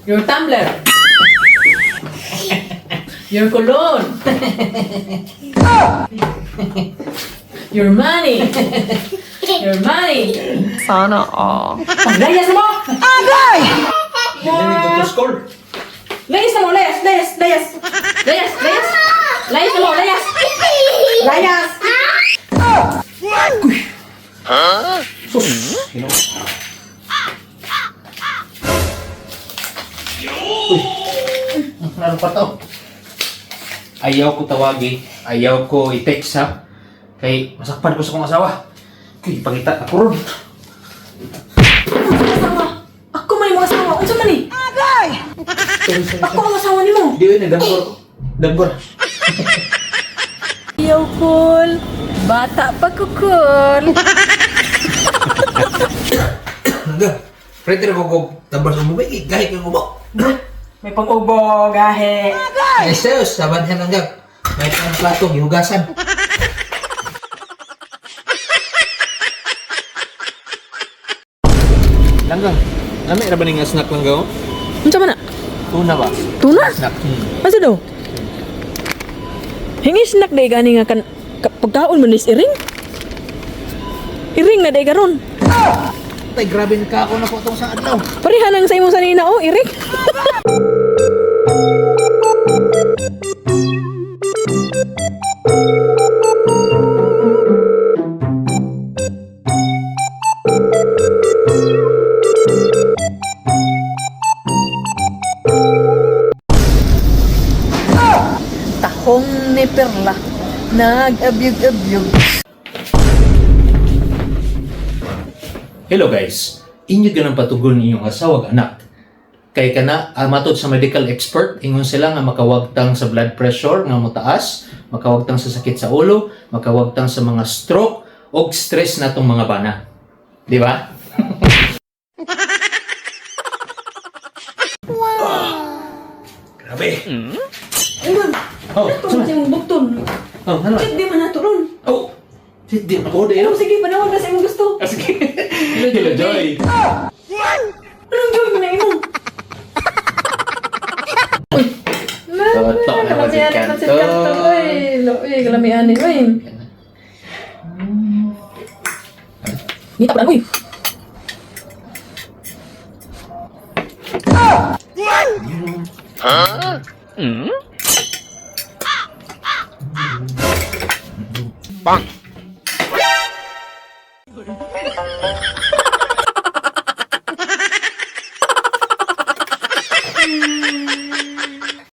Your tumbler. Your cologne. Your money. Your money. Sana all. Layas mo! Agay! You didn't go to school. Layas mo, layas, layas, layas. Layas, layas. Layas mo, layas. Layas. Sus, you know. Ano pa to? Ayaw ko tawagi, ayaw ko i-text ha. Kay masakpan ko sa kong asawa. Kay pangita ako ron. Asawa. Ako man yung asawa. Unsa man ni? Agay! Ako ang asawa ni mo. Di yun, dambor ko. Dambor. Ayaw, cool. Bata pa ko, cool. Hanggang. Pwede na ko dambor sa mubay. Gahit yung ubo. May pang-ubo, gahe. Ay, Zeus, saban yan hanggang. May pang platong, hiugasan. Langgang, nami ra ba ning snack langgaw? Unsa man na? Tuna ba? Tuna? Snack. Asa daw? Hingi snack day gani nga pagkaon mo nis iring? Iring na day karon. Tay, grabe ka ako na po itong sa adlaw. Pareha nang sa imong sanina oh, iring. Tahong ni Perla, nag-abyug-abyug. Hello guys, inyo ganang patugon ninyong asawa anak. Kay kana matod sa medical expert, ingon sila nga makawagtang sa blood pressure nga motaas, makawagtang sa sakit sa ulo, makawagtang sa mga stroke o stress natong mga bana. Di ba? Grabe. Ayun, Oh, ito mo sa imong bukton. oh, ano? Check di man nato ron. Oh, di ako din. Pero sige, panawag na sa imong gusto. Ah, sige. Hello, Joy. Anong gawin mo na imong? Uy! Toto na ba si Kanto? Uy, kalamihan ni. Uy! Ngita pa lang, uy!